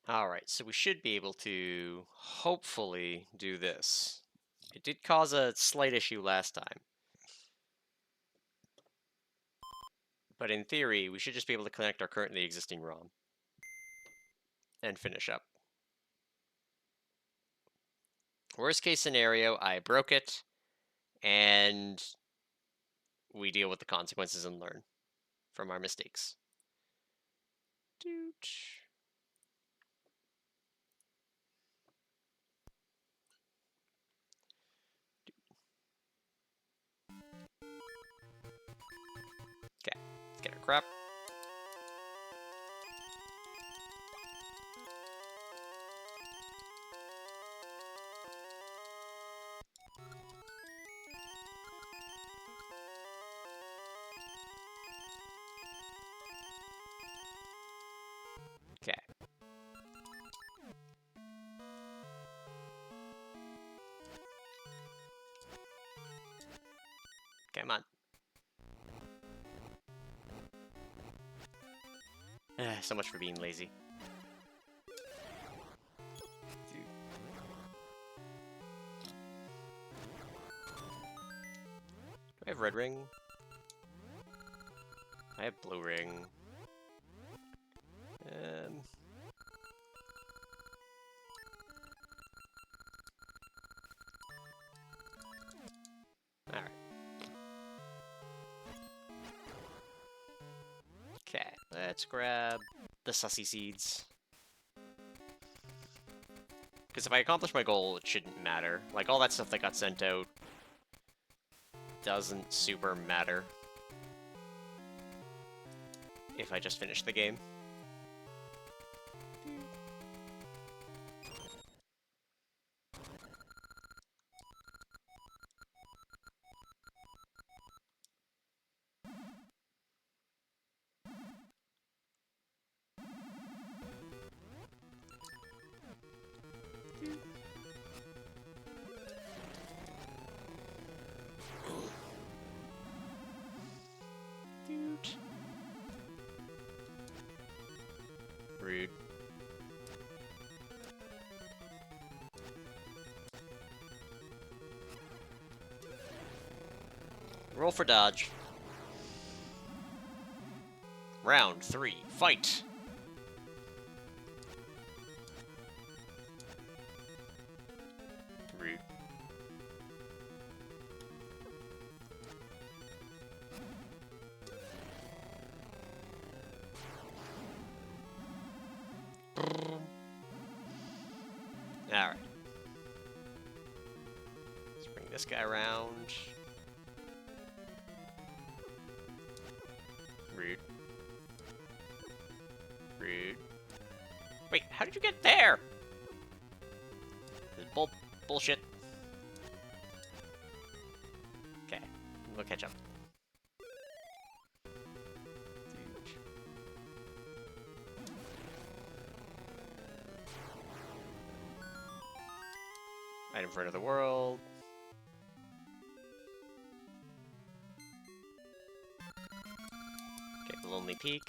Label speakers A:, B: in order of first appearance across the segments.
A: Alright, so we should be able to hopefully do this. It did cause a slight issue last time. But in theory, we should just be able to connect our currently existing ROM. And finish up. Worst case scenario, I broke it, and we deal with the consequences and learn from our mistakes. Doot. Okay, let's get our crap. Okay. Come on. So much for being lazy. Do I have red ring? I have blue ring. Alright. Okay, let's grab the sussy seeds. Because if I accomplish my goal, it shouldn't matter. Like, all that stuff that got sent out doesn't super matter if I just finish the game. Rude. Roll for dodge. Round 3, fight! Rude. Alright. Let's bring this guy around. Rude. Rude. Wait, how did you get there? This is bullshit. Okay, we'll catch up. Item for another world. Okay, the Lonely Peak.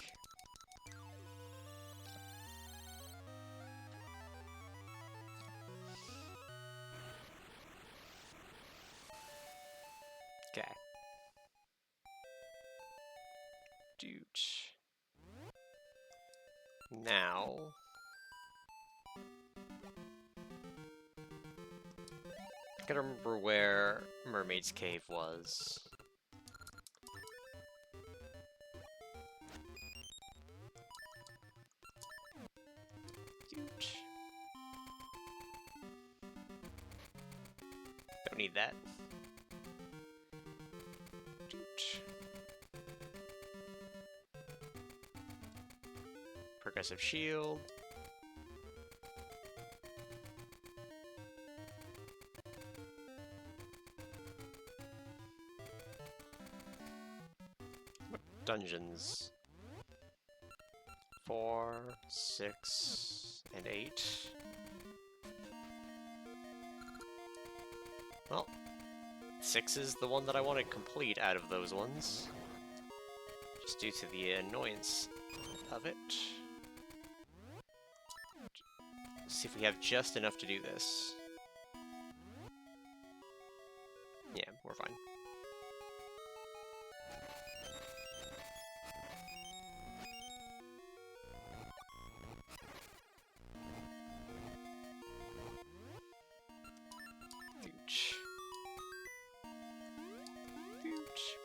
A: Okay. Dude. Now... I gotta remember where Mermaid's Cave was. Don't need that. Progressive shield. What dungeons? 4, 6, and 8. Well, 6 is the one that I want to complete out of those ones. Just due to the annoyance of it. see if we have just enough to do this. Yeah, we're fine. Dooch. Dooch.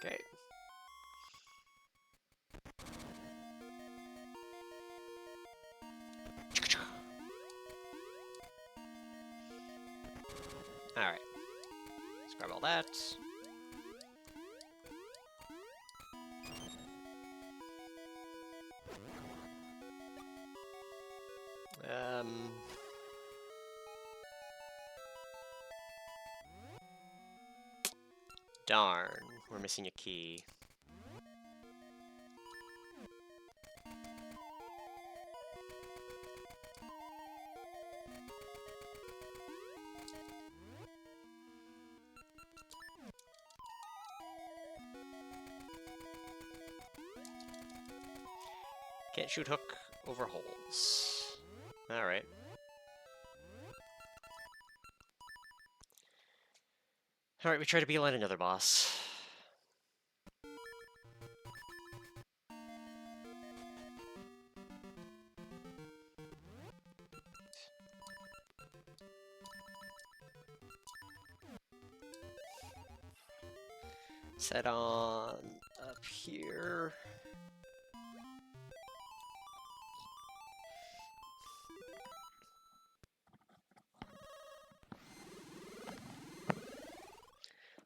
A: Okay. Alright. Let's grab all that. Darn, we're missing a key. Can't shoot hook over holes. Alright. Alright, we try to beeline another boss. Set on up here.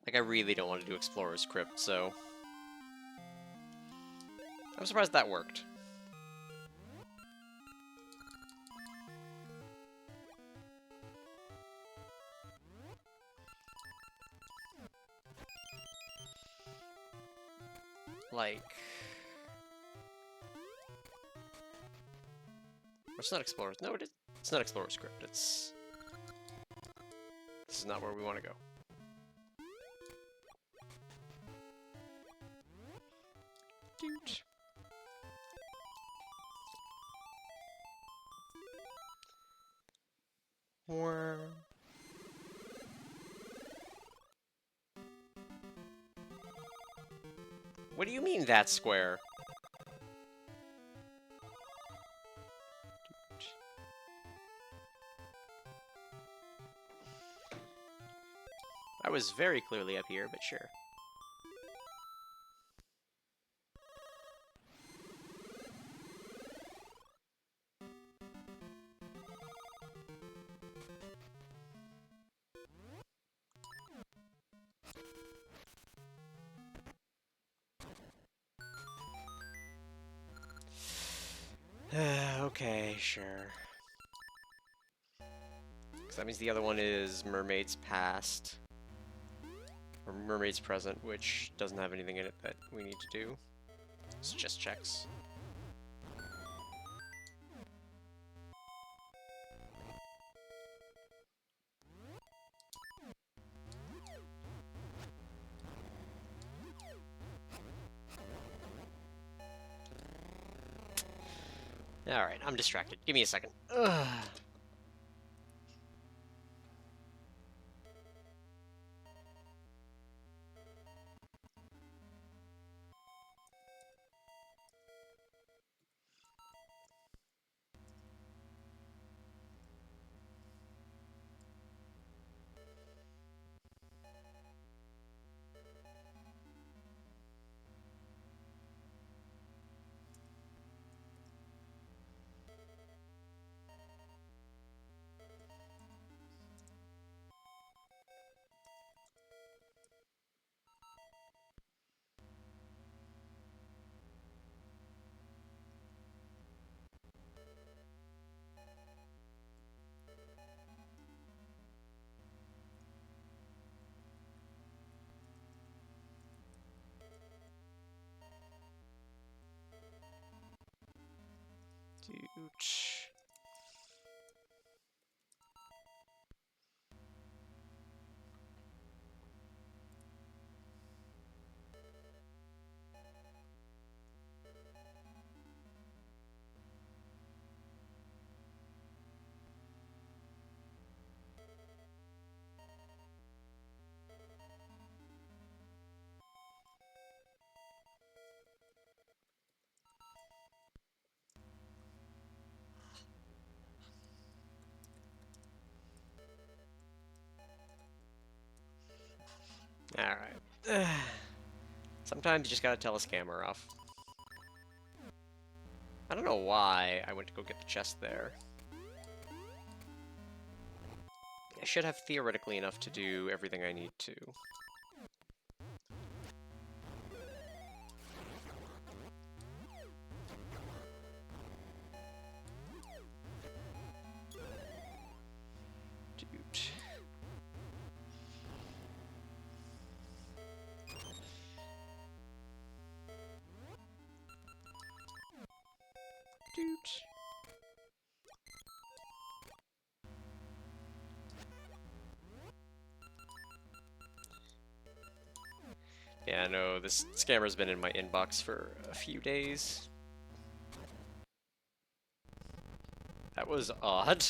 A: Like, I really don't want to do Explorer's Crypt, so... I'm surprised that worked. Like... It's not Explorer's... No, it's not Explorer's Crypt, it's... This is not where we want to go. Dude. Worm. What do you mean that's square? I was very clearly up here, but sure. Okay, sure. Because that means the other one is Mermaid's Past. Or Mermaid's Present, which doesn't have anything in it that we need to do. It's just checks. Alright, I'm distracted. Give me a second. Ugh. Ouch. Alright. Sometimes you just gotta tell a scammer off. I don't know why I went to go get the chest there. I should have theoretically enough to do everything I need to. Dude. Dude. Yeah, no, this scammer's been in my inbox for a few days. That was odd.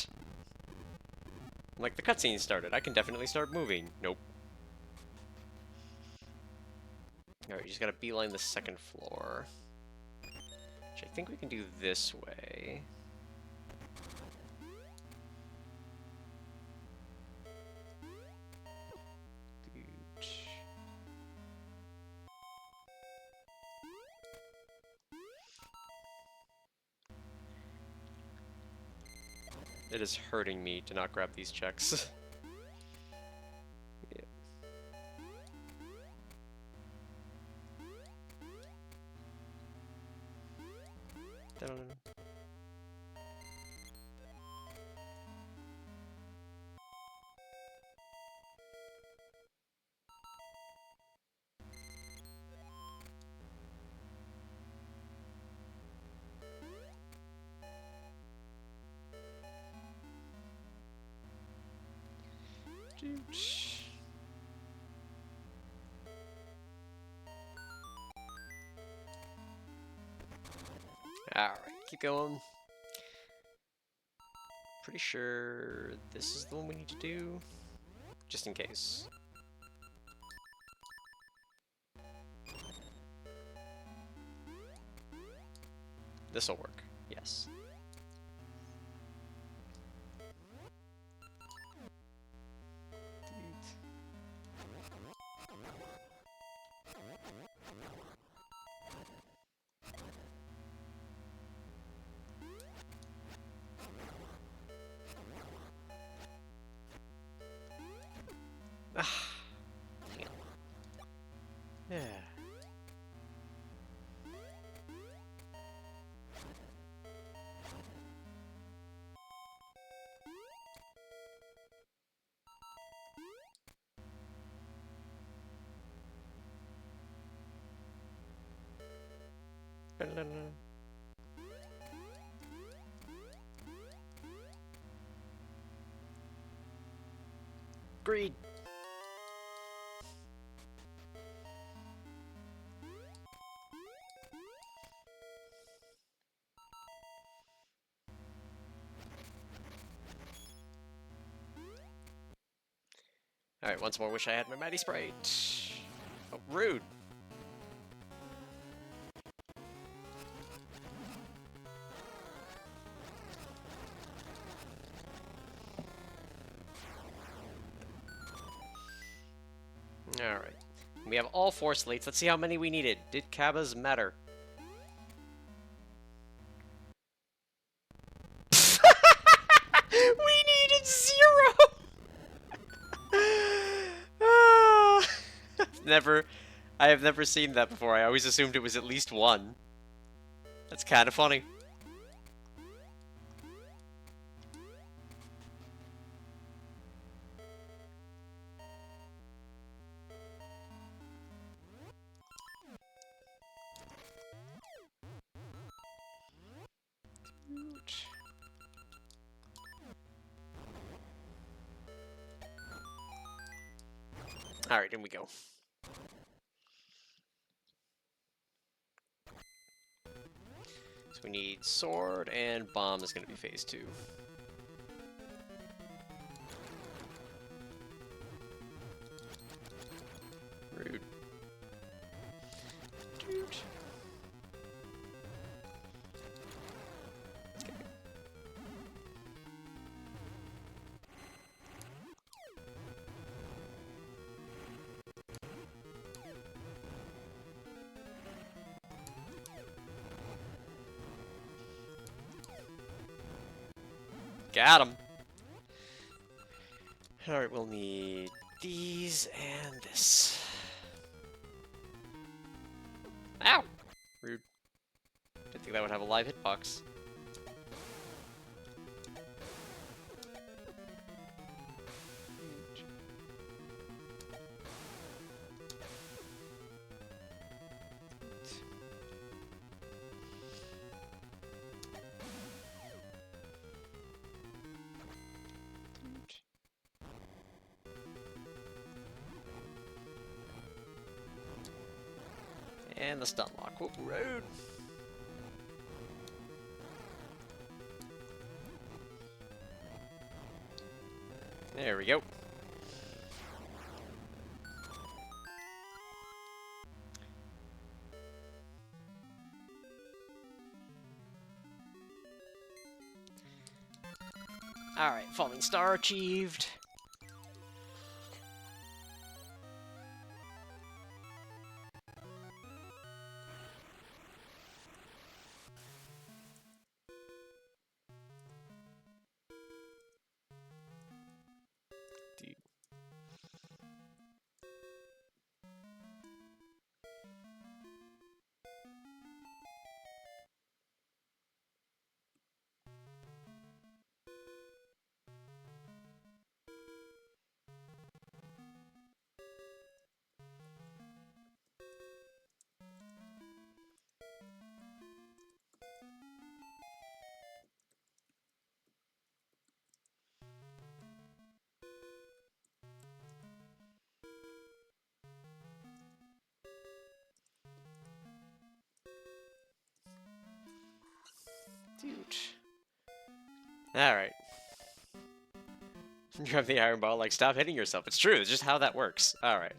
A: I'm like, the cutscene started. I can definitely start moving. Nope. Alright, you just gotta beeline the second floor. Which I think we can do this way. Dude. It is hurting me to not grab these checks. Yeah. Dun. Dude. Alright, keep going. Pretty sure this is the one we need to do, just in case. This'll work, yes. Ah, damn. Yeah. Greed. Alright, once more, wish I had my Mighty Sprite. Oh, rude. Alright. We have all 4 slates. Let's see how many we needed. Did Cabas matter? We needed 0! I have never seen that before. I always assumed it was at least 1. That's kind of funny. Alright, in we go. So we need sword, and bomb is going to be phase 2. Rude. Dude. Okay. Got him. Alright, we'll need these and this. Ow! Rude. Didn't think that would have a live hitbox. And the stun lock. Whoop, rude. There we go. Alright, falling star achieved. Dude. Alright. You grab the iron ball, like, stop hitting yourself. It's true, it's just how that works. Alright.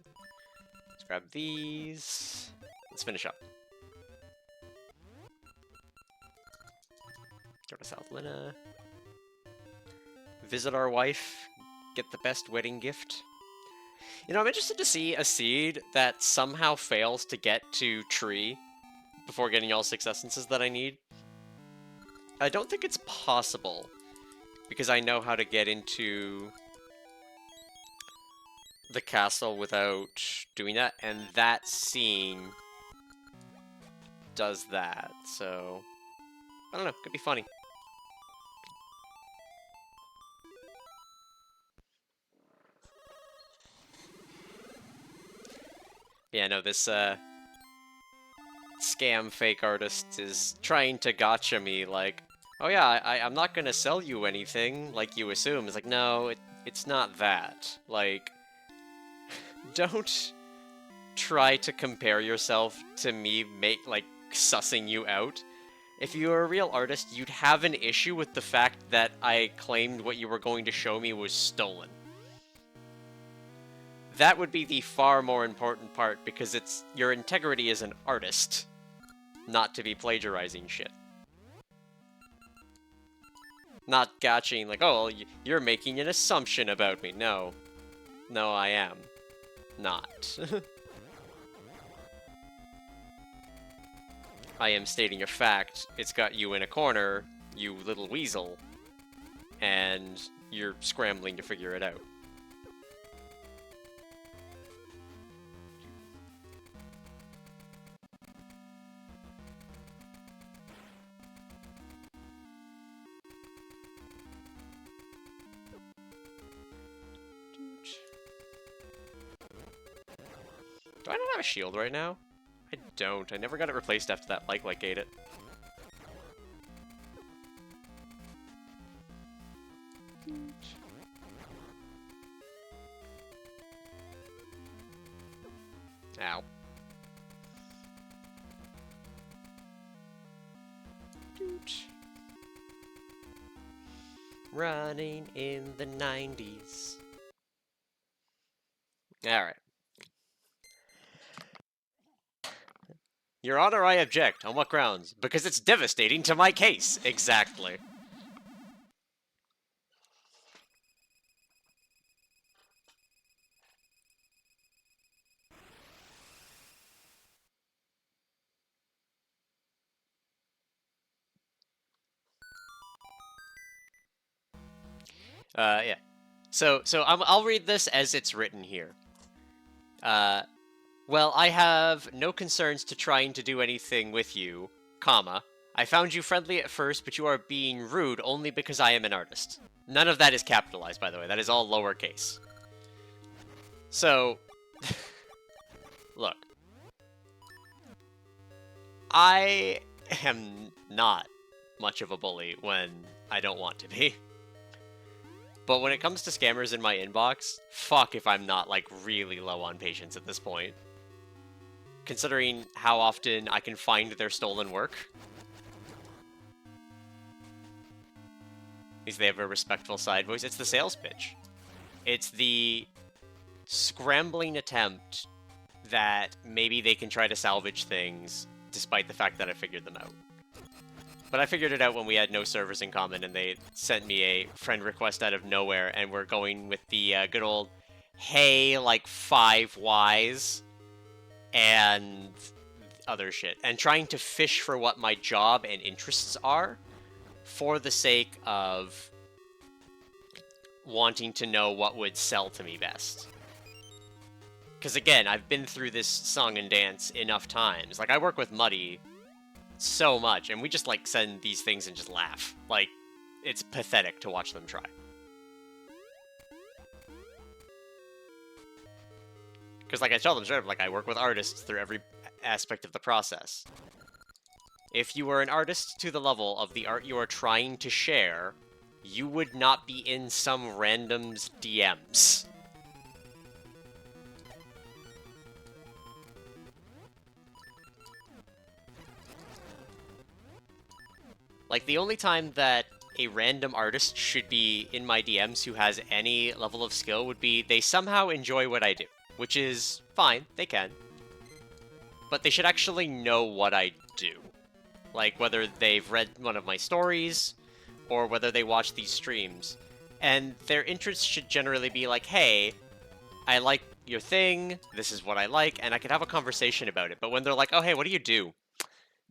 A: Let's grab these. Let's finish up. Go to South Lina. Visit our wife. Get the best wedding gift. You know, I'm interested to see a seed that somehow fails to get to tree before getting all 6 essences that I need. I don't think it's possible, because I know how to get into the castle without doing that, and that scene does that, so I don't know, could be funny. Yeah, no, this scam fake artist is trying to gotcha me, like, oh yeah, I'm not gonna sell you anything, like you assume. It's like, no, it's not that. Like, don't try to compare yourself to me, like, sussing you out. If you were a real artist, you'd have an issue with the fact that I claimed what you were going to show me was stolen. That would be the far more important part, because it's your integrity as an artist, not to be plagiarizing shit. Not gotching like, oh, you're making an assumption about me. No. No, I am. Not. I am stating a fact. It's got you in a corner, you little weasel, and you're scrambling to figure it out. Do I not have a shield right now? I don't. I never got it replaced after that like ate it. Ow. Running in the 90s. Alright. Your Honor, I object. On what grounds? Because it's devastating to my case. Exactly. Yeah. So I'll read this as it's written here. Well, I have no concerns to trying to do anything with you, comma. I found you friendly at first, but you are being rude only because I am an artist. None of that is capitalized, by the way. That is all lowercase. So, look. I am not much of a bully when I don't want to be. But when it comes to scammers in my inbox, fuck if I'm not, like, really low on patience at this point. Considering how often I can find their stolen work. At least they have a respectful side voice. It's the sales pitch. It's the scrambling attempt that maybe they can try to salvage things, despite the fact that I figured them out. But I figured it out when we had no servers in common, and they sent me a friend request out of nowhere, and we're going with the good old, hey, like 5 Ys, and other shit. And trying to fish for what my job and interests are, for the sake of wanting to know what would sell to me best. Because again, I've been through this song and dance enough times. Like, I work with Muddy so much, and we just, like, send these things and just laugh. Like, it's pathetic to watch them try. Because, like, I tell them straight up, like, I work with artists through every aspect of the process. If you were an artist to the level of the art you are trying to share, you would not be in some random's DMs. Like, the only time that a random artist should be in my DMs who has any level of skill would be they somehow enjoy what I do. Which is fine, they can. But they should actually know what I do. Like, whether they've read one of my stories, or whether they watch these streams. And their interests should generally be like, hey, I like your thing, this is what I like, and I could have a conversation about it. But when they're like, oh, hey, what do you do?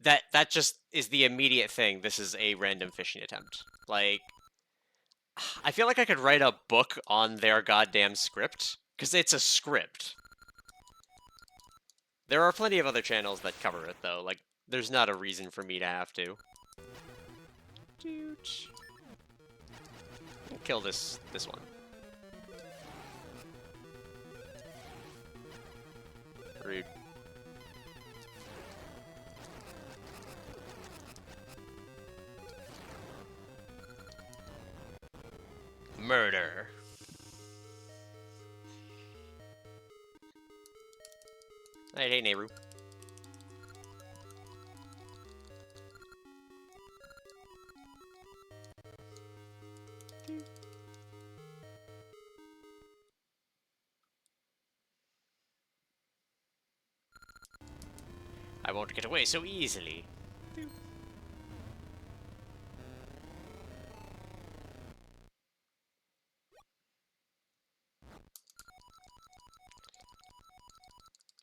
A: That just is the immediate thing. This is a random phishing attempt. Like, I feel like I could write a book on their goddamn script, because it's a script. There are plenty of other channels that cover it, though. Like, there's not a reason for me to have to. Kill this one. Rude. Murder. Hey, Nehru. I won't get away so easily.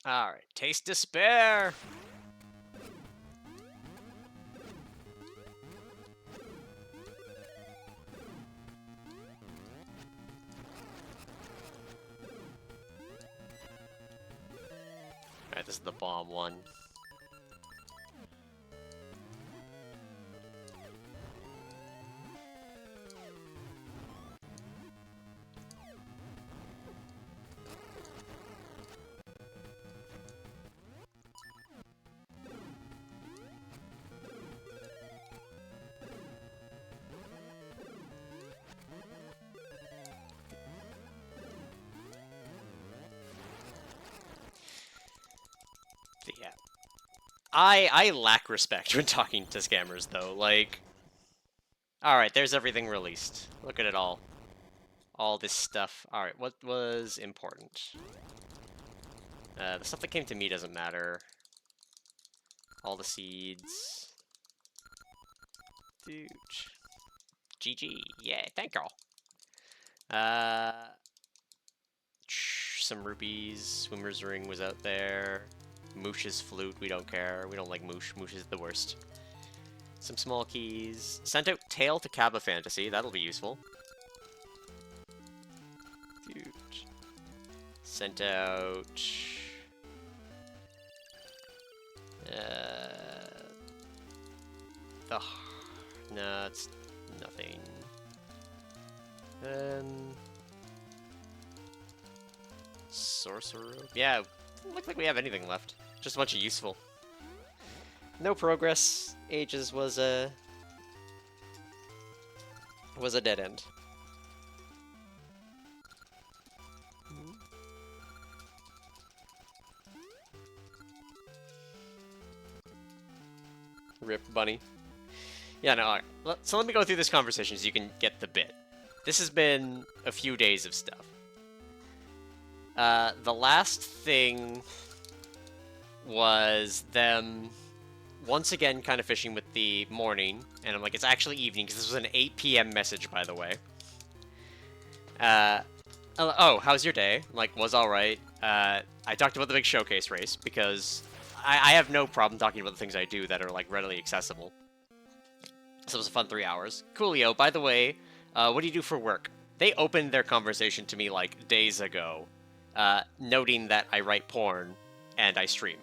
A: Alright, taste despair! Alright, this is the bomb one. Yeah. I lack respect when talking to scammers, though. Like, alright, there's everything released. Look at it all. All this stuff. Alright, what was important? The stuff that came to me doesn't matter. All the seeds. Dude. GG. Yeah, thank y'all. Some rupees. Swimmer's ring was out there. Moosh's flute, we don't care. We don't like Moosh. Moosh is the worst. Some small keys. Sent out Tail to Kappa Fantasy. That'll be useful. Dude. Sent out... No, it's nothing. Sorcerer? Yeah, doesn't look like we have anything left. Just a bunch of useful. No progress. Ages was a dead end. Rip bunny. Yeah, no, alright. So let me go through this conversation so you can get the bit. This has been a few days of stuff. The last thing was them once again kind of fishing with the morning, and I'm like, it's actually evening, because this was an 8 p.m. message, by the way. Oh, how's your day? I'm like, was alright. I talked about the big showcase race, because I have no problem talking about the things I do that are, like, readily accessible. So it was a fun 3 hours. Coolio, by the way, what do you do for work? They opened their conversation to me, like, days ago, noting that I write porn and I stream.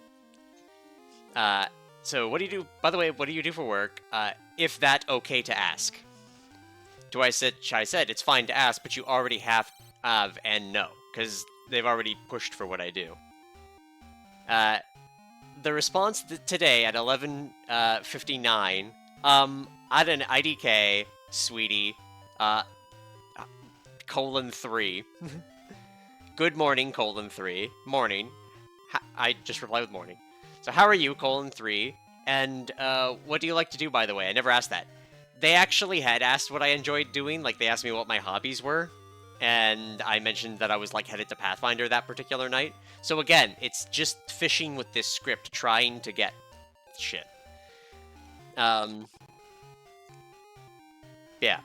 A: So what do you do, by the way, what do you do for work? If that okay to ask? I said, it's fine to ask, but you already have and no, because they've already pushed for what I do. The response today at 11:59, at an IDK, sweetie, :3. Good morning, :3. Morning. I just replied with morning. So how are you, :3? And, what do you like to do, by the way? I never asked that. They actually had asked what I enjoyed doing, like, they asked me what my hobbies were, and I mentioned that I was, like, headed to Pathfinder that particular night. So again, it's just fishing with this script, trying to get shit. Yeah.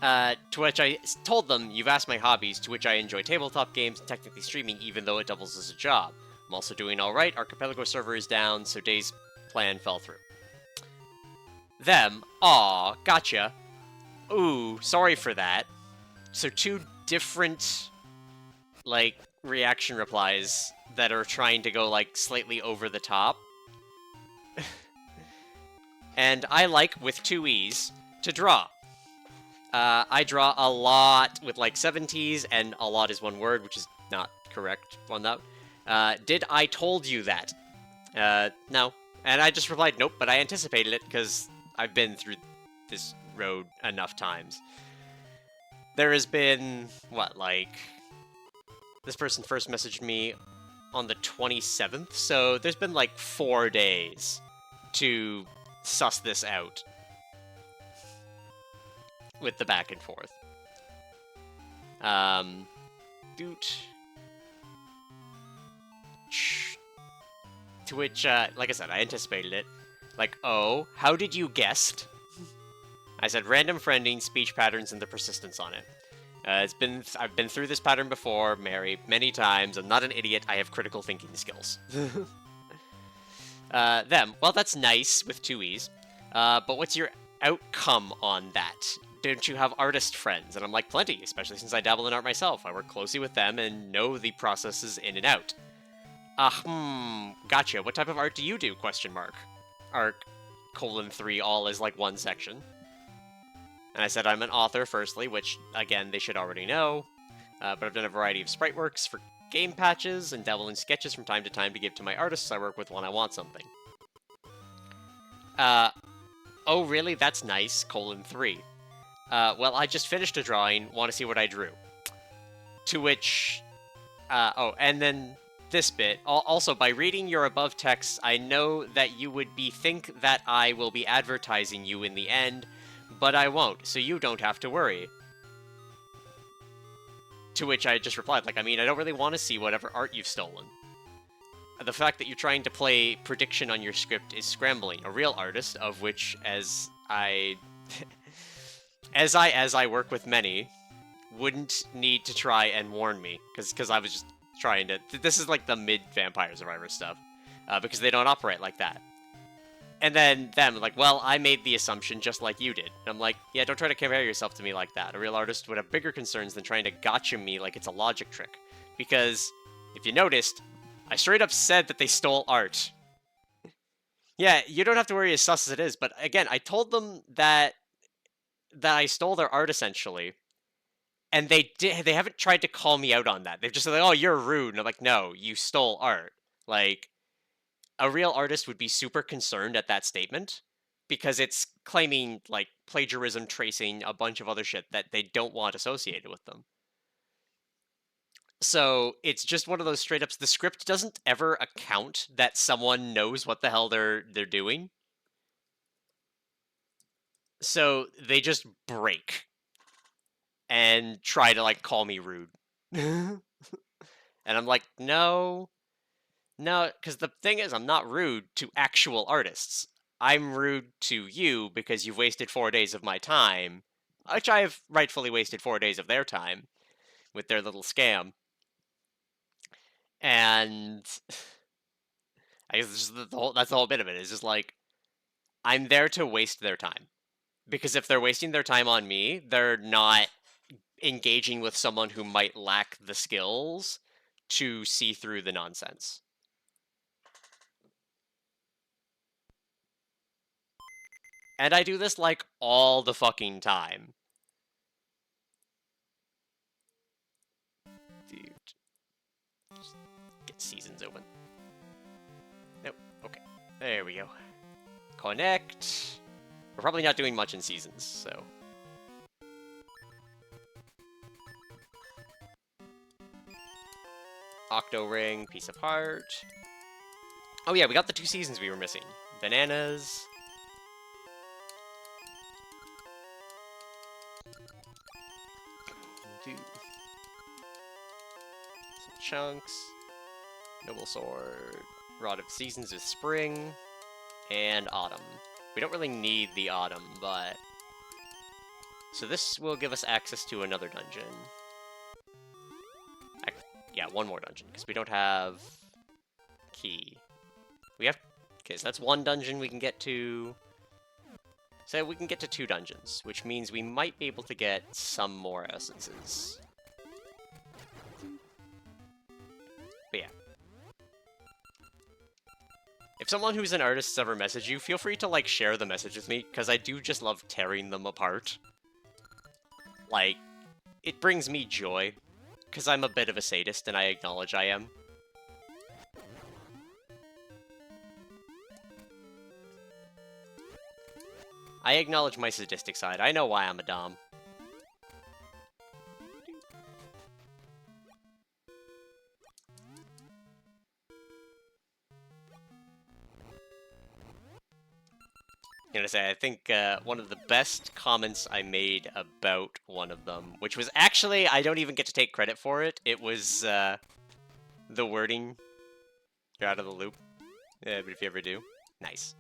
A: To which I told them, you've asked my hobbies, to which I enjoy tabletop games and technically streaming, even though it doubles as a job. I'm also doing alright, Archipelago server is down, so Day's plan fell through. Them, aw, gotcha. Ooh, sorry for that. So 2 different, like, reaction replies that are trying to go, like, slightly over the top. And I like, with 2 E's, to draw. I draw a lot with, like, 7 T's, and a lot is one word, which is not correct on that. Did I told you that? No. And I just replied, nope, but I anticipated it, because I've been through this road enough times. There has been, what, like... This person first messaged me on the 27th, so there's been, like, 4 days to suss this out. With the back and forth. Doot. To which, like I said, I anticipated it. Like, oh, how did you guess? I said random friending, speech patterns, and the persistence on it. I've been through this pattern before, many times. I'm not an idiot. I have critical thinking skills. Them. Well, that's nice with 2 E's. But what's your outcome on that? Don't you have artist friends? And I'm like, plenty, especially since I dabble in art myself. I work closely with them and know the processes in and out. Gotcha. What type of art do you do? Question mark. Art, :3, all is like one section. And I said I'm an author, firstly, which, again, they should already know. But I've done a variety of sprite works for game patches and dabble in sketches from time to time to give to my artists I work with when I want something. Oh, really? That's nice, :3. Well, I just finished a drawing, want to see what I drew. To which, oh, and then this bit. Also, by reading your above text, I know that you would think that I will be advertising you in the end, but I won't, so you don't have to worry. To which I just replied, like, I mean, I don't really want to see whatever art you've stolen. The fact that you're trying to play prediction on your script is scrambling. A real artist, of which, as I work with many, wouldn't need to try and warn me, because I was just trying to... This is like the mid-Vampire Survivor stuff, because they don't operate like that. And then them, like, well, I made the assumption just like you did. And I'm like, yeah, don't try to compare yourself to me like that. A real artist would have bigger concerns than trying to gotcha me like it's a logic trick. Because, if you noticed, I straight up said that they stole art. Yeah, you don't have to worry as sus as it is, but again, I told them that I stole their art, essentially. And they haven't tried to call me out on that. They've just said, like, oh, you're rude. And I'm like, no, you stole art. Like, a real artist would be super concerned at that statement, because it's claiming, like, plagiarism, tracing, a bunch of other shit that they don't want associated with them. So it's just one of those straight ups. The script doesn't ever account that someone knows what the hell they're doing. So they just break and try to, like, call me rude. And I'm like, no, because the thing is, I'm not rude to actual artists. I'm rude to you because you've wasted 4 days of my time, which I have rightfully wasted 4 days of their time with their little scam. And I guess that's the whole bit of it. It's just like, I'm there to waste their time. Because if they're wasting their time on me, they're not engaging with someone who might lack the skills to see through the nonsense. And I do this, like, all the fucking time. Dude. Just get seasons open. Nope. Okay. There we go. Connect. We're probably not doing much in seasons, so... Octo Ring, Piece of Heart. Oh yeah, we got the 2 seasons we were missing. Bananas. Some chunks. Noble Sword. Rod of Seasons is Spring. And Autumn. We don't really need the Autumn, but... So this will give us access to another dungeon. Yeah, one more dungeon, because we don't have... Key. We have... Okay, so that's one dungeon we can get to... So we can get to 2 dungeons, which means we might be able to get some more essences. But yeah. If someone who's an artist ever message you, feel free to, like, share the message with me, because I do just love tearing them apart. Like, it brings me joy, because I'm a bit of a sadist, and I acknowledge I am. I acknowledge my sadistic side. I know why I'm a dom. I'm gonna say, I think one of the best comments I made about one of them, which was actually, I don't even get to take credit for it, it was the wording. You're out of the loop. Yeah, but if you ever do, nice.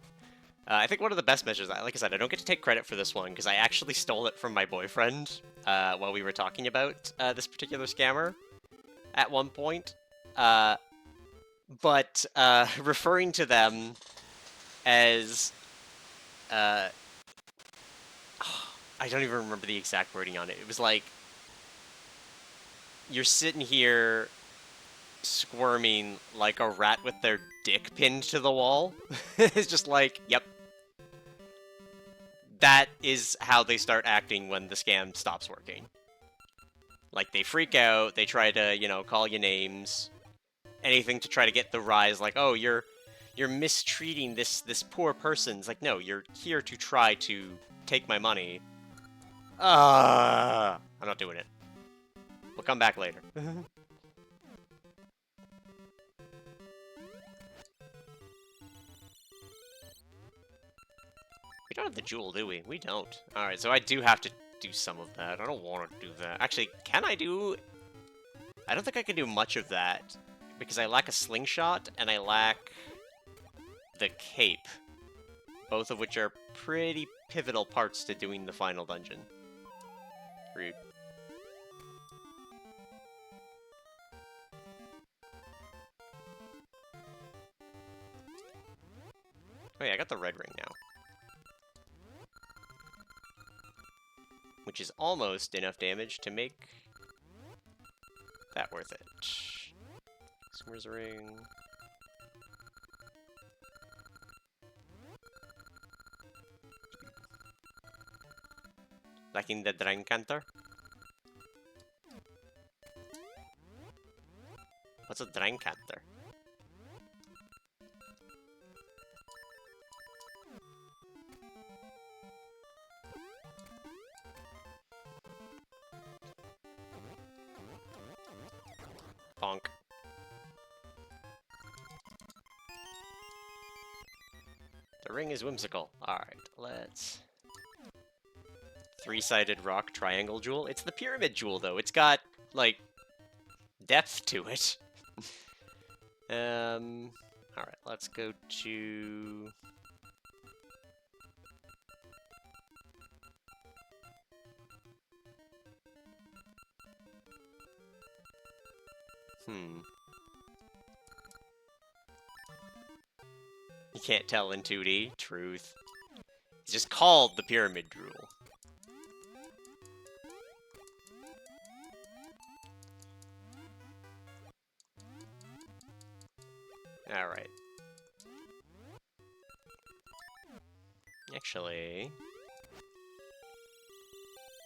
A: I think one of the best measures, like I said, I don't get to take credit for this one, because I actually stole it from my boyfriend while we were talking about this particular scammer at one point. But referring to them as... I don't even remember the exact wording on it. It was like, you're sitting here squirming like a rat with their dick pinned to the wall. It's just like, yep. That is how they start acting when the scam stops working. Like, they freak out, they try to, you know, call you names. Anything to try to get the rise, like, oh, you're mistreating this poor person. It's like, no, you're here to try to take my money. I'm not doing it. We'll come back later. don't have the jewel, do we? We don't. Alright, so I do have to do some of that. I don't want to do that. Actually, can I do... I don't think I can do much of that, because I lack a slingshot, and I lack the cape. Both of which are pretty pivotal parts to doing the final dungeon. Rude. Oh yeah, I got the red ring now. Which is almost enough damage to make that worth it. Where's the ring? Lacking the Drankanter? What's a Drankanter? Bonk. The ring is whimsical. Alright, let's... Three-sided rock triangle jewel. It's the pyramid jewel, though. It's got, like, depth to it. Alright, let's go to... You can't tell in 2D. Truth. It's just called the pyramid jewel. Alright. Actually...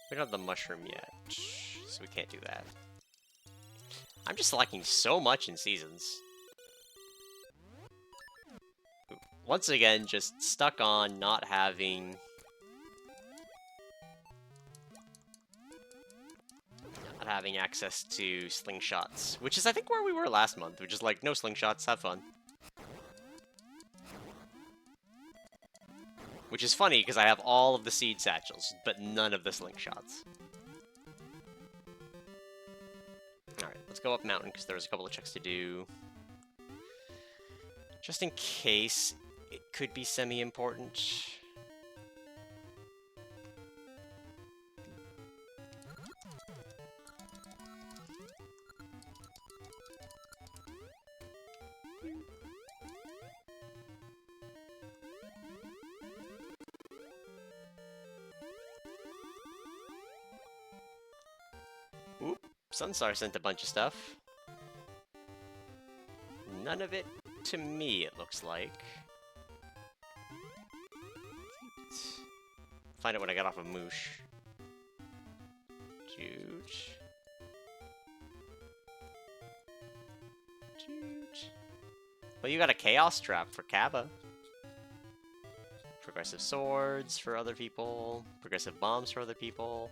A: we don't have the mushroom yet, so we can't do that. I'm just lacking so much in seasons. Once again, just stuck on not having... access to slingshots. Which is, I think, where we were last month, which is like, no slingshots, have fun. Which is funny, because I have all of the seed satchels, but none of the slingshots. Alright, let's go up mountain, because there's a couple of checks to do. Just in case it could be semi-important. Oop, Sunstar sent a bunch of stuff. None of it to me, it looks like. Find out what I got off of Moosh. Juge. Juge. Well, you got a Chaos Trap for Kaba. Progressive Swords for other people. Progressive Bombs for other people.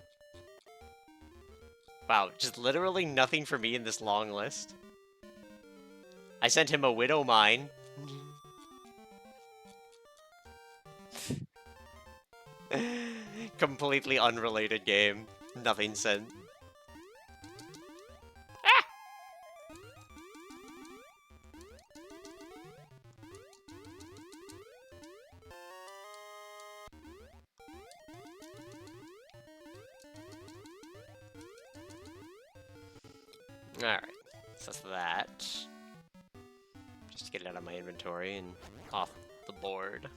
A: Wow, just literally nothing for me in this long list. I sent him a Widow Mine. Completely unrelated game. Nothing sent. Ah! Alright, so that's that. Just to get it out of my inventory and off the board.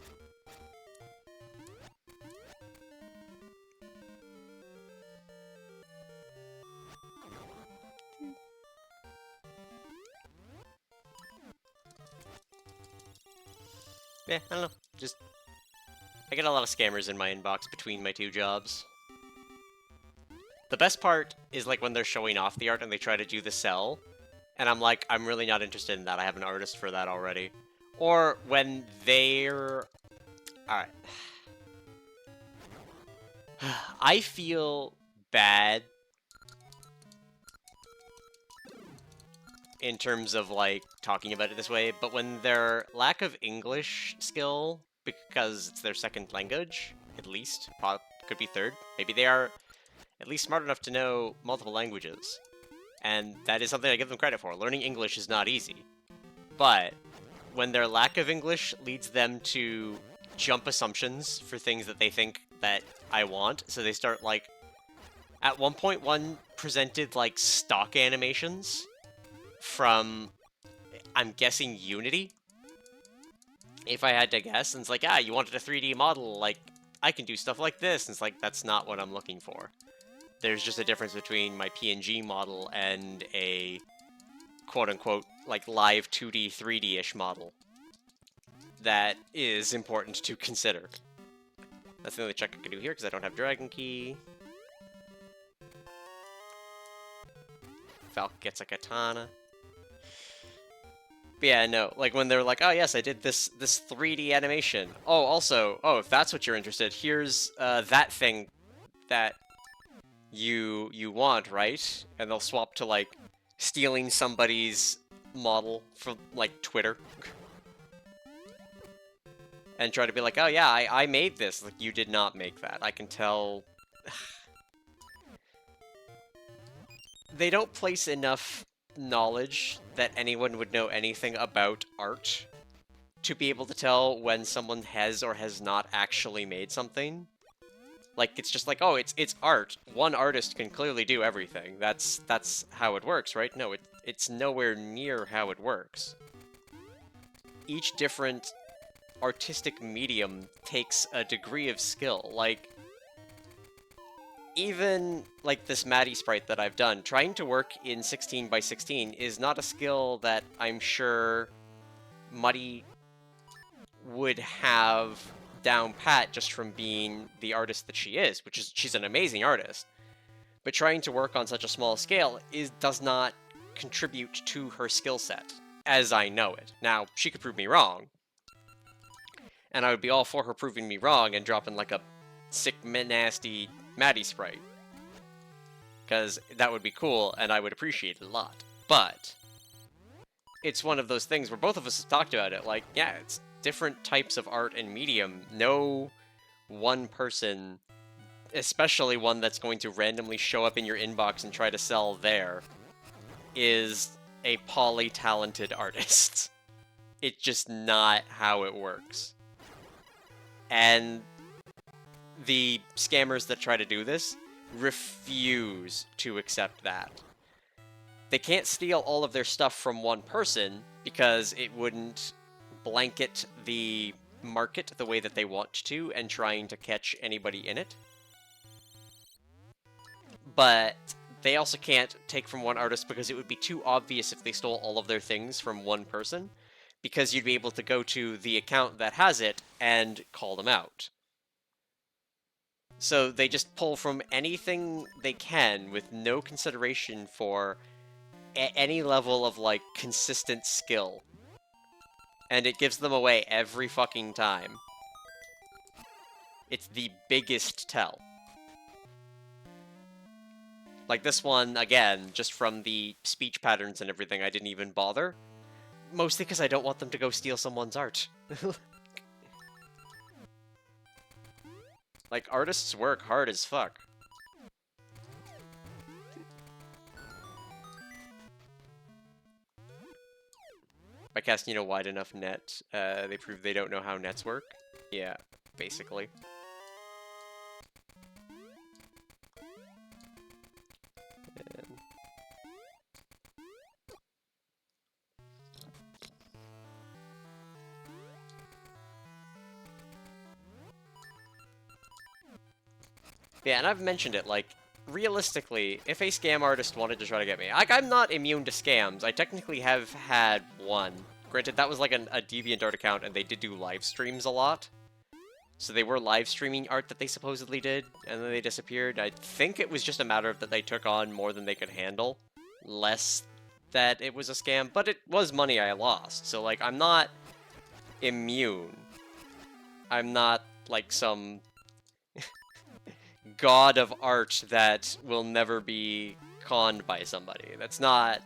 A: Yeah, I don't know. Just... I get a lot of scammers in my inbox between my two jobs. The best part is like when they're showing off the art and they try to do the sell, and I'm like, I'm really not interested in that. I have an artist for that already. Or when they're... Alright. I feel bad in terms of, like, talking about it this way, but when their lack of English skill because it's their second language, at least. Could be third. Maybe they are at least smart enough to know multiple languages. And that is something I give them credit for. Learning English is not easy. But when their lack of English leads them to jump assumptions for things that they think that I want, so they start, like... At one point, one presented, like, stock animations from, I'm guessing, Unity? If I had to guess. And it's like, you wanted a 3D model, like, I can do stuff like this. And it's like, that's not what I'm looking for. There's just a difference between my PNG model and a quote-unquote, like, live 2D, 3D-ish model that is important to consider. That's the only check I can do here, because I don't have Dragon Key. Falk gets a katana. But yeah, no, like, when they're like, oh yes, I did this 3D animation. Oh, also, if that's what you're interested, here's that thing that you want, right? And they'll swap to, like, stealing somebody's model from, like, Twitter. And try to be like, oh yeah, I made this. Like, you did not make that. I can tell... They don't place enough knowledge that anyone would know anything about art to be able to tell when someone has or has not actually made something. Like, it's just like, oh, it's art. One artist can clearly do everything. That's how it works, right? No, it's nowhere near how it works. Each different artistic medium takes a degree of skill. Like, even, like, this Maddie sprite that I've done, trying to work in 16 by 16 is not a skill that I'm sure Muddy would have down pat just from being the artist that she is, which is, she's an amazing artist. But trying to work on such a small scale does not contribute to her skill set, as I know it. Now, she could prove me wrong, and I would be all for her proving me wrong and dropping, like, a sick, nasty Maddie sprite. Because that would be cool, and I would appreciate it a lot. But it's one of those things where both of us have talked about it. Like, yeah, it's different types of art and medium. No one person, especially one that's going to randomly show up in your inbox and try to sell there, is a poly-talented artist. It's just not how it works. And the scammers that try to do this refuse to accept that. They can't steal all of their stuff from one person because it wouldn't blanket the market the way that they want to and trying to catch anybody in it. But they also can't take from one artist because it would be too obvious if they stole all of their things from one person, because you'd be able to go to the account that has it and call them out. So they just pull from anything they can with no consideration for any level of, like, consistent skill. And it gives them away every fucking time. It's the biggest tell. Like this one, again, just from the speech patterns and everything, I didn't even bother. Mostly because I don't want them to go steal someone's art. Like, artists work hard as fuck. By casting a wide enough net, they prove they don't know how nets work? Yeah, basically. And... yeah, and I've mentioned it, like, realistically, if a scam artist wanted to try to get me, like, I'm not immune to scams. I technically have had one. Granted, that was like a DeviantArt account, and they did do live streams a lot. So they were live streaming art that they supposedly did, and then they disappeared. I think it was just a matter of that they took on more than they could handle, less that it was a scam, but it was money I lost. So, like, I'm not immune. I'm not, like, some god of art that will never be conned by somebody. That's not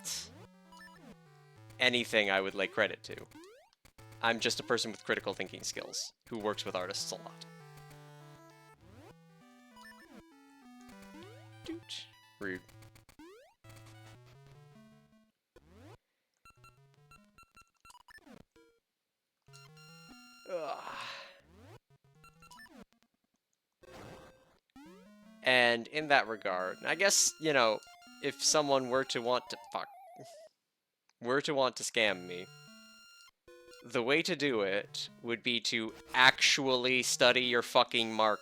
A: anything I would lay credit to. I'm just a person with critical thinking skills who works with artists a lot. Doot. Rude. Ugh. And in that regard, I guess, you know, if someone were to want to scam me, the way to do it would be to actually study your fucking mark.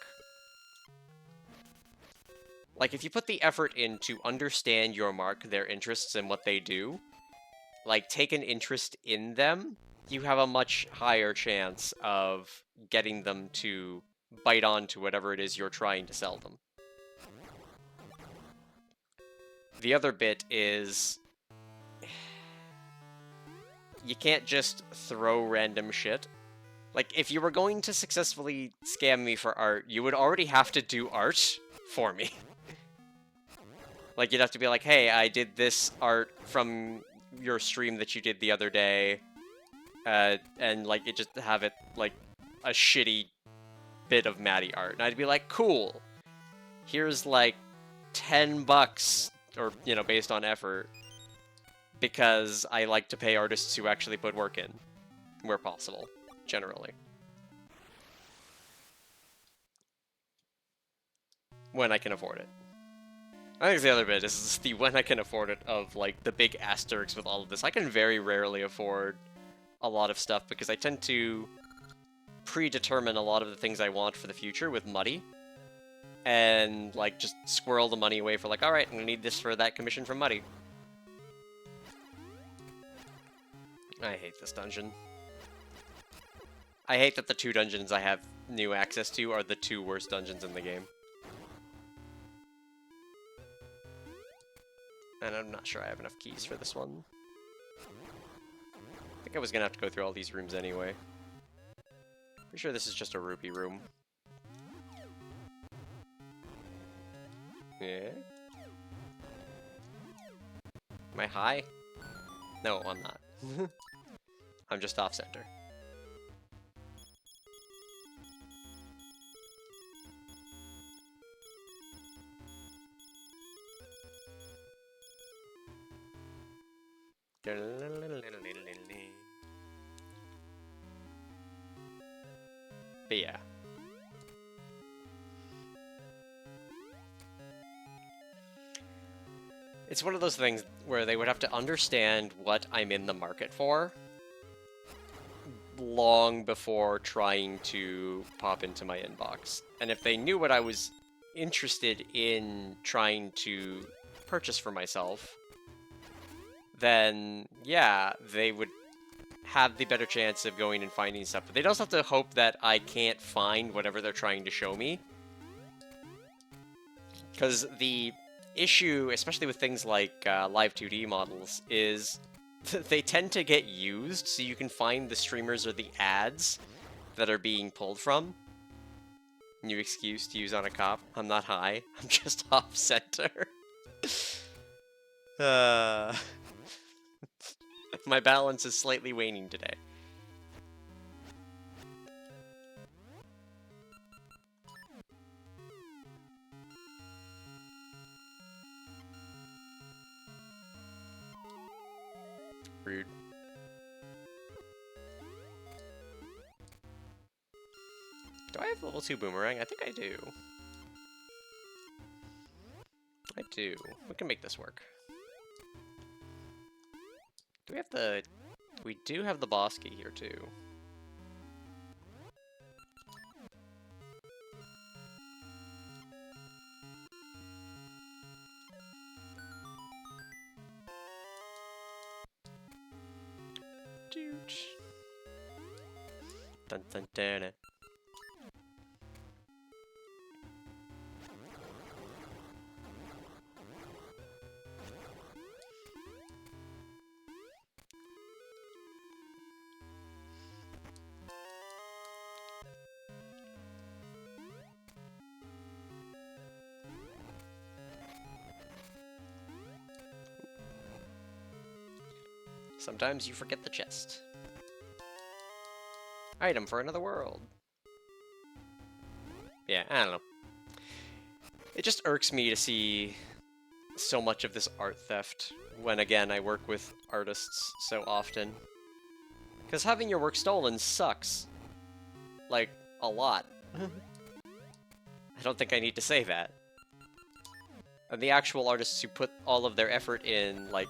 A: Like, if you put the effort in to understand your mark, their interests, and what they do, like, take an interest in them, you have a much higher chance of getting them to bite on to whatever it is you're trying to sell them. The other bit is, you can't just throw random shit. Like, if you were going to successfully scam me for art, you would already have to do art for me. Like, you'd have to be like, hey, I did this art from your stream that you did the other day, and, like, it just have it, like, a shitty bit of Maddie art. And I'd be like, cool, here's, like, $10, or, you know, based on effort, because I like to pay artists who actually put work in, where possible, generally. When I can afford it. I think the other bit is the when I can afford it of, like, the big asterisks with all of this. I can very rarely afford a lot of stuff because I tend to predetermine a lot of the things I want for the future with Muddy. And, like, just squirrel the money away for, like, alright, I'm gonna need this for that commission from Muddy. I hate this dungeon. I hate that the 2 dungeons I have new access to are the 2 worst dungeons in the game. And I'm not sure I have enough keys for this one. I think I was gonna have to go through all these rooms anyway. Pretty sure this is just a rupee room. Yeah? Am I high? No, I'm not. I'm just off-center. But yeah. It's one of those things where they would have to understand what I'm in the market for long before trying to pop into my inbox. And if they knew what I was interested in trying to purchase for myself, then yeah, they would have the better chance of going and finding stuff. But they'd also have to hope that I can't find whatever they're trying to show me. Because the issue, especially with things like live 2D models, is they tend to get used, so you can find the streamers or the ads that are being pulled from. New excuse to use on a cop. I'm not high. I'm just off-center. My balance is slightly waning today. Rude. Do I have level 2 boomerang? I think I do. I do. We can make this work. Do we have the... We do have the boss key here, too. Dun dun dun dun. Sometimes you forget the chest. Item for another world. Yeah, I don't know. It just irks me to see so much of this art theft when, again, I work with artists so often. Because having your work stolen sucks. Like, a lot. I don't think I need to say that. And the actual artists who put all of their effort in, like,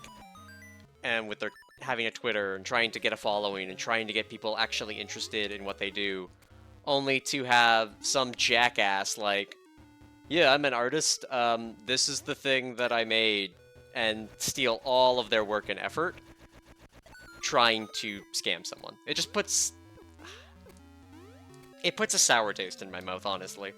A: and with their having a Twitter and trying to get a following and trying to get people actually interested in what they do, only to have some jackass like, yeah, I'm an artist, this is the thing that I made, and steal all of their work and effort trying to scam someone. It just puts... It puts a sour taste in my mouth, honestly.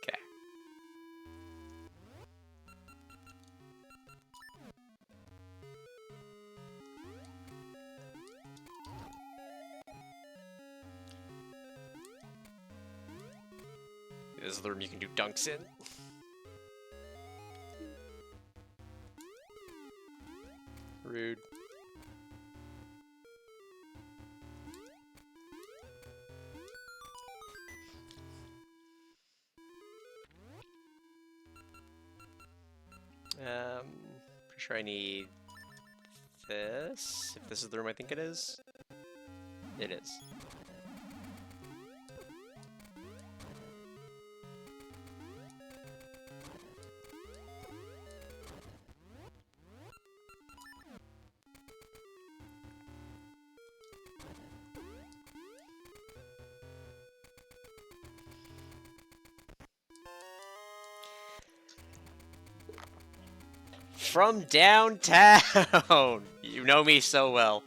A: Okay. This is the room you can do dunks in. Rude. Pretty sure I need this, if this is the room I think it is. It is. From downtown! You know me so well.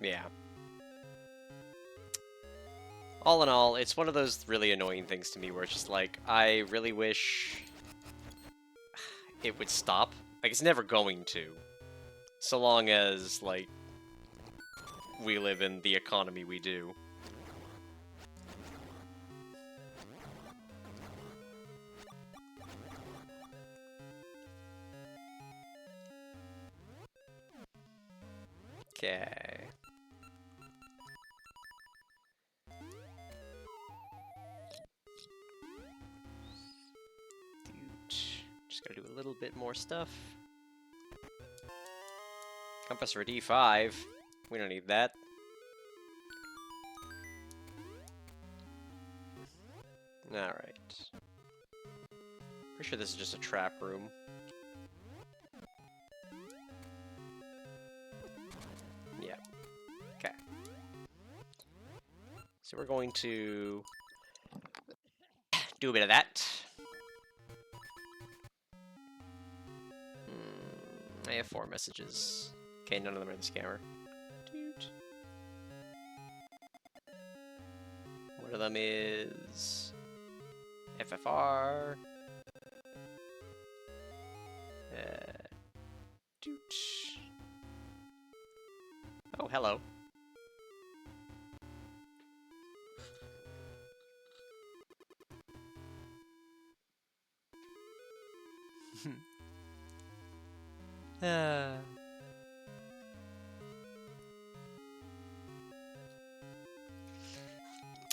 A: Yeah. All in all, it's one of those really annoying things to me where it's just like, I really wish it would stop. Like, it's never going to. So long as, like, we live in the economy we do. Okay. Just gotta do a little bit more stuff. Compass for D5. We don't need that. Alright. Pretty sure this is just a trap room. Yeah. Okay. So we're going to do a bit of that. I have 4 messages. Okay, none of them are the scammer. One of them is FFR. Oh, hello.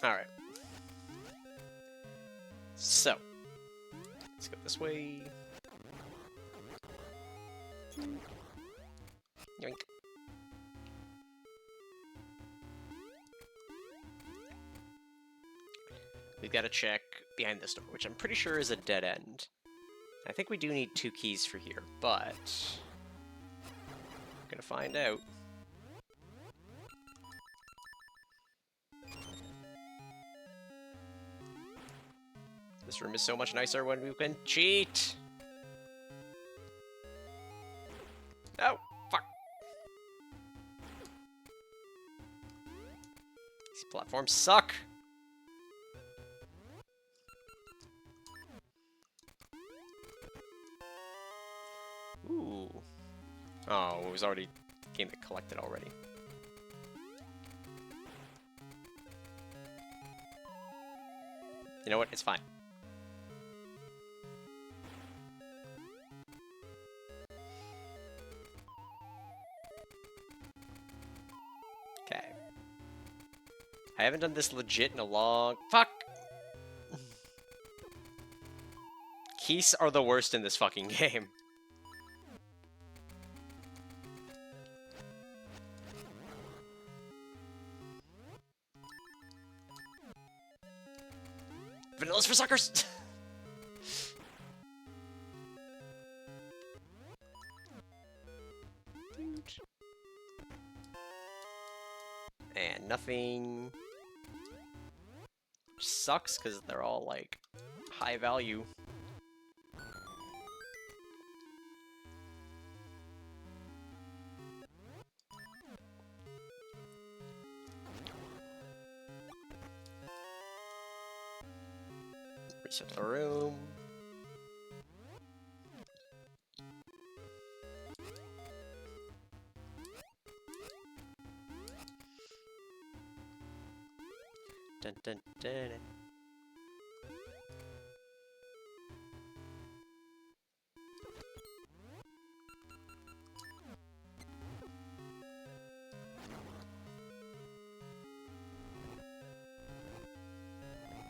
A: Alright. So, let's go this way. Yoink. We've got to check behind this door, which I'm pretty sure is a dead end. I think we do need 2 keys for here, but I'm gonna find out. This room is so much nicer when we can cheat! Oh, fuck! These Platforms suck! Ooh. Oh, it was already a game that collected already. You know what? It's fine. Okay. I haven't done this legit in a long... Fuck! Keys are the worst in this fucking game. Vanilla's for suckers! And nothing... Which sucks, because they're all, like, high value. Reset the room. Dun, dun, dun, dun.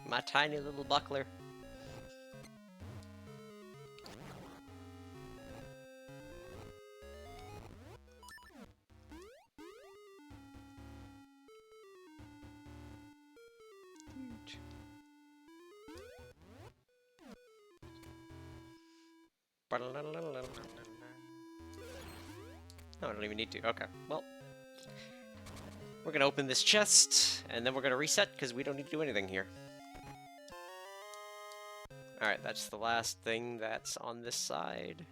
A: My tiny little buckler. No, I don't even need to. Okay, well. We're gonna open this chest, and then we're gonna reset, because we don't need to do anything here. Alright, that's the last thing that's on this side.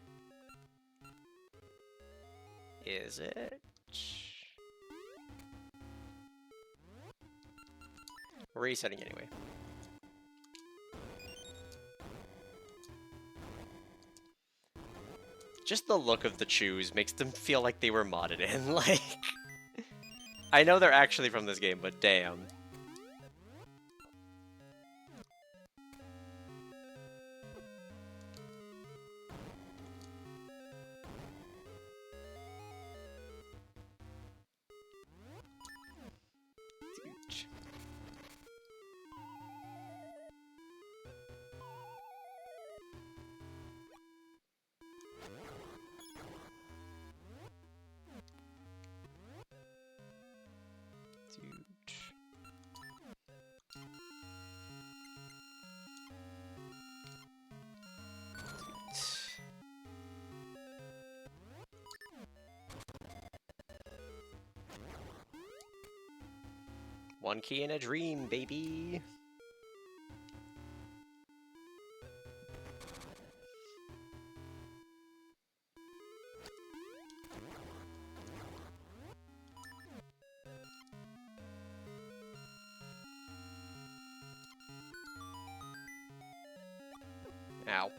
A: Is it? We're resetting anyway. Just the look of the chews makes them feel like they were modded in, like... I know they're actually from this game, but damn. One key in a dream, baby! Ow.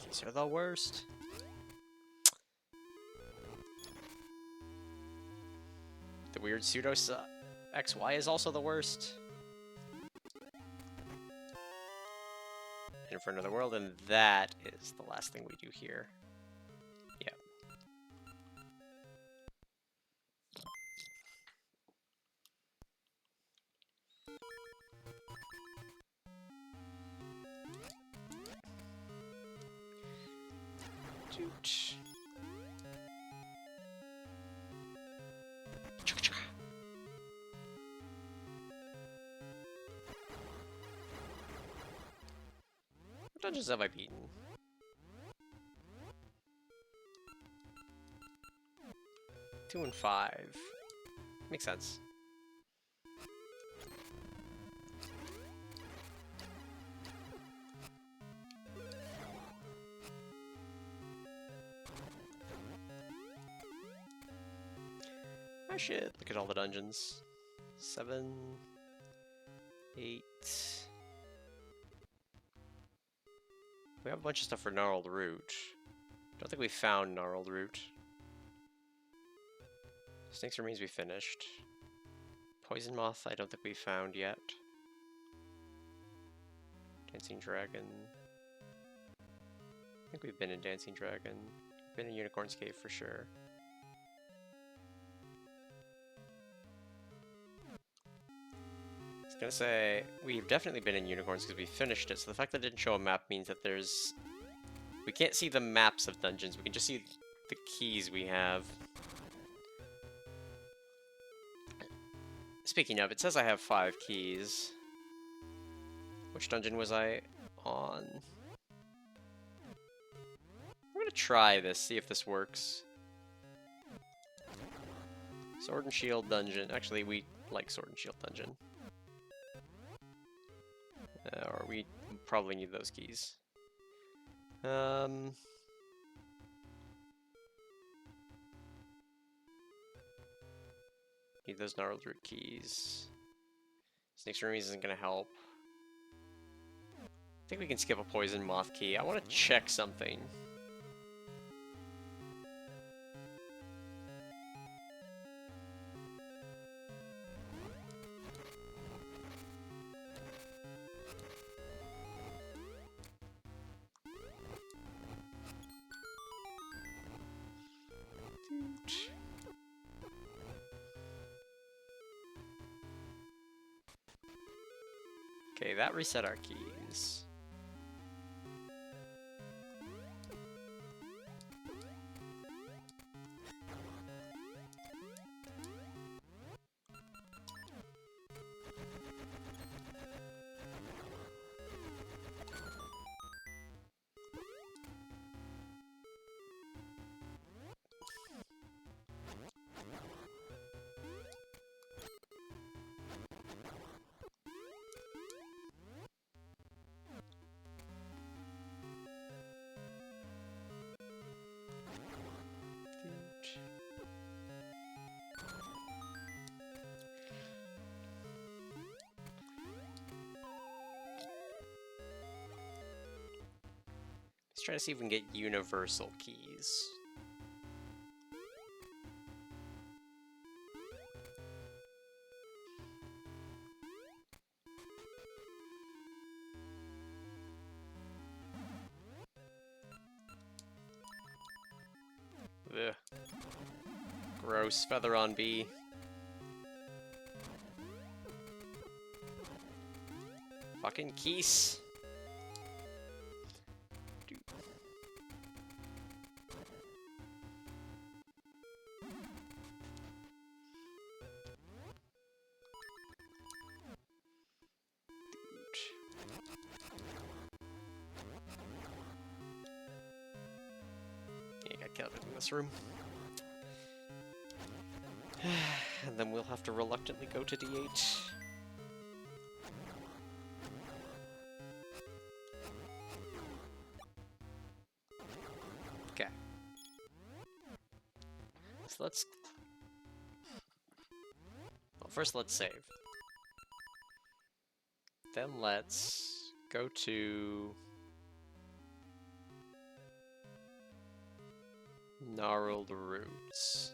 A: These are the worst. The weird pseudo XY is also the worst. In front of the world, and that is the last thing we do here. Yeah. Doot. What dungeons have I beaten? Two and 5. Makes sense. Oh shit, look at all the dungeons. 7, 8. We have a bunch of stuff for Gnarled Root. Don't think we found Gnarled Root. Snakes remains we finished. Poison Moth I don't think we found yet. Dancing Dragon. I think we've been in Dancing Dragon. Been in Unicorn's Cave for sure. I was gonna say, we've definitely been in Unicorns because we finished it, so the fact that it didn't show a map means that there's... We can't see the maps of dungeons, we can just see the keys we have. Speaking of, it says I have 5 keys. Which dungeon was I on? I'm gonna try this, see if this works. Sword and Shield dungeon. Actually, we like Sword and Shield dungeon. Or we probably need those keys. Need those Gnarled Root keys. Snake's Remains isn't gonna help. I think we can skip a Poison Moth key. I want to check something. Okay, that reset our keys. Let's try to see if we can get universal keys. Ugh. Gross. Feather on B. Fucking keys. Get out of this room. And then we'll have to reluctantly go to D8. Okay. So let's... Well, first let's save. Then let's go to... Gnarled Roots.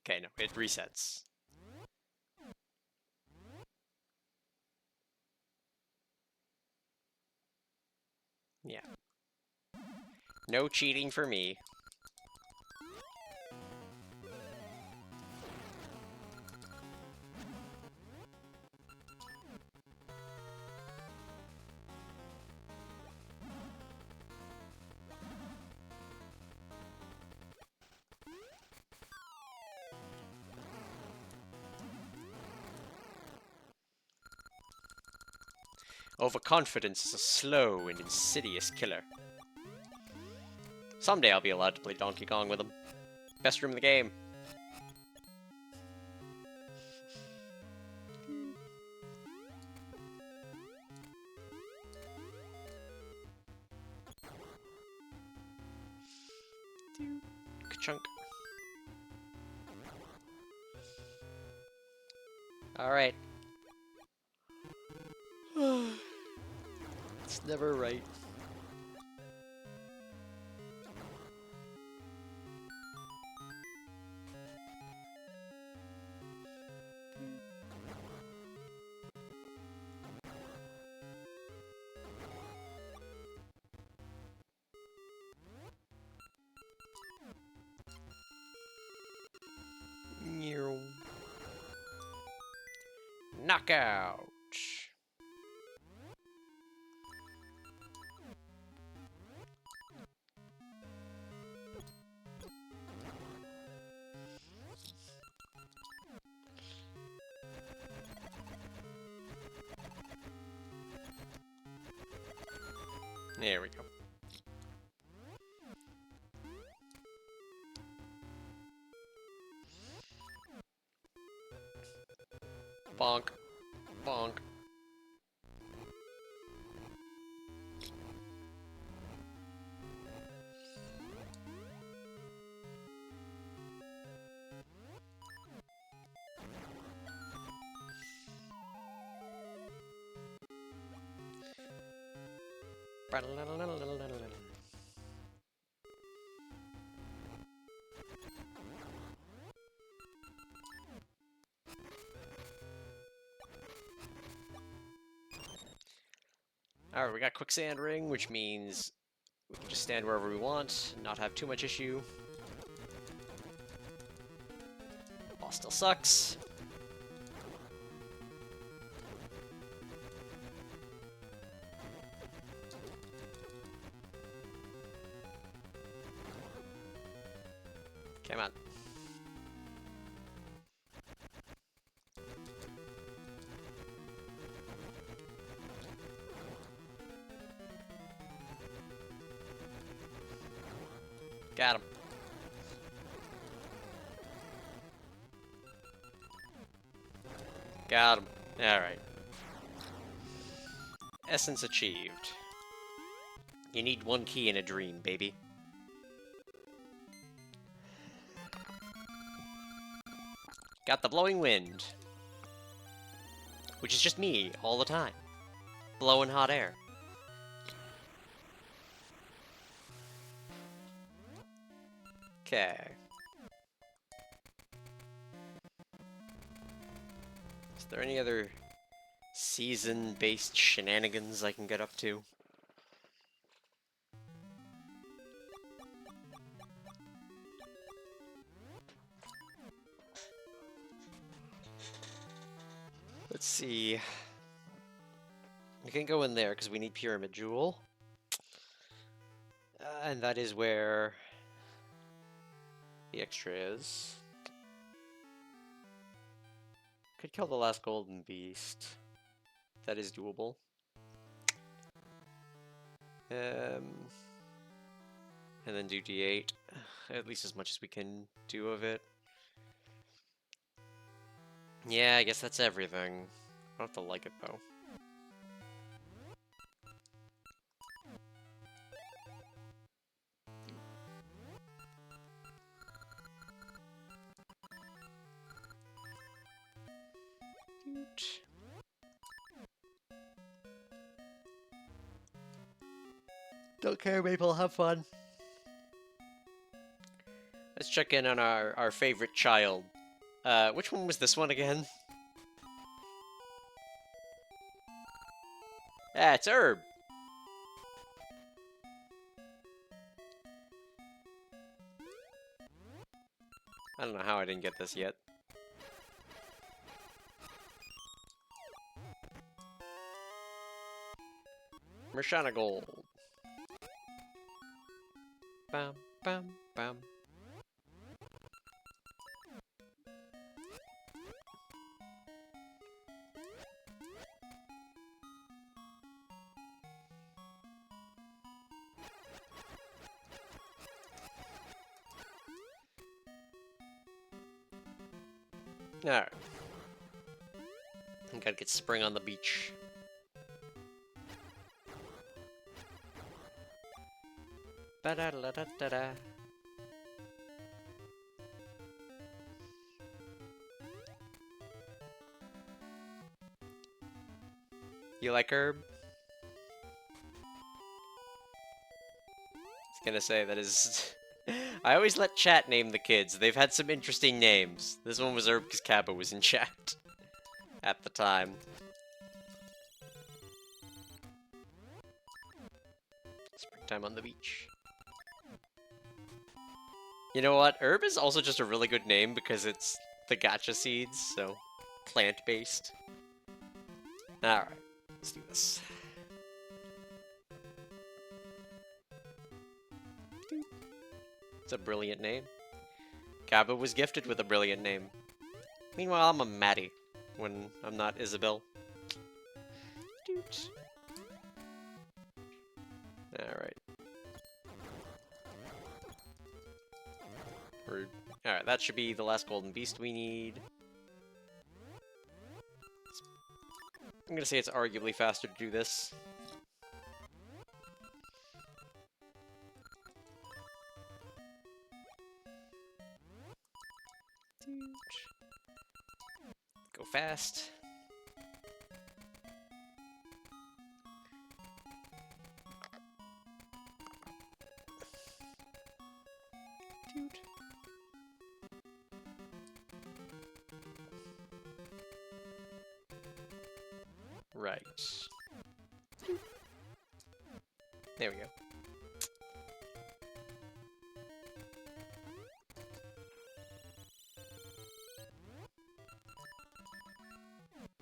A: Okay, no, it resets. Yeah. No cheating for me. Overconfidence is a slow and insidious killer. Someday I'll be allowed to play Donkey Kong with him. Best room in the game. Ka-chunk. Alright. It's never right. Knockout! There we go. Bonk. Bonk. Alright, we got quicksand ring, which means we can just stand wherever we want, not have too much issue. Boss still sucks. Come on. Got him. Got him. Alright. Essence achieved. You need one key in a dream, baby. Got the blowing wind. Which is just me, all the time. Blowing hot air. Okay. Is there any other season-based shenanigans I can get up to? Let's see. We can go in there because we need Pyramid Jewel. And that is where the extra is. Could kill the last golden beast. That is doable. And then do D8. At least as much as we can do of it. Yeah, I guess that's everything. I don't have to like it, though. Don't care, Maple, have fun. Let's check in on our favorite child. Which one was this one again? Ah, it's Herb. I don't know how I didn't get this yet. Mershana Gold. Bam, bam, bam. Alright. I gotta get spring on the beach. Ba-da-da-da-da-da. You like Herb? I was gonna say, that is... I always let chat name the kids. They've had some interesting names. This one was Herb because Kappa was in chat at the time. Springtime on the beach. You know what? Herb is also just a really good name because it's the gacha seeds, so plant-based. Alright, let's do this. It's a brilliant name. Kappa was gifted with a brilliant name. Meanwhile, I'm a Maddie when I'm not Isabel. Doot. Alright. Rude. Alright, that should be the last golden beast we need. I'm gonna say it's arguably faster to do this. Go fast. Right. There we go.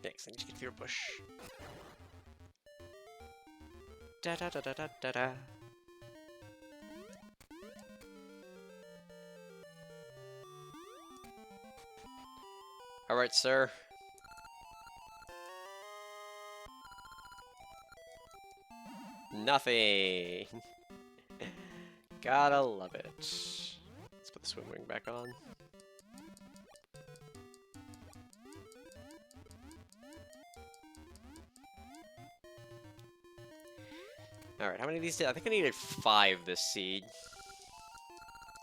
A: Thanks, I need to get through a bush. Da da da da da da da. Alright, sir. Nothing. Gotta love it. Let's put the swim wing back on. Alright, how many of these did I think I needed 5 this seed.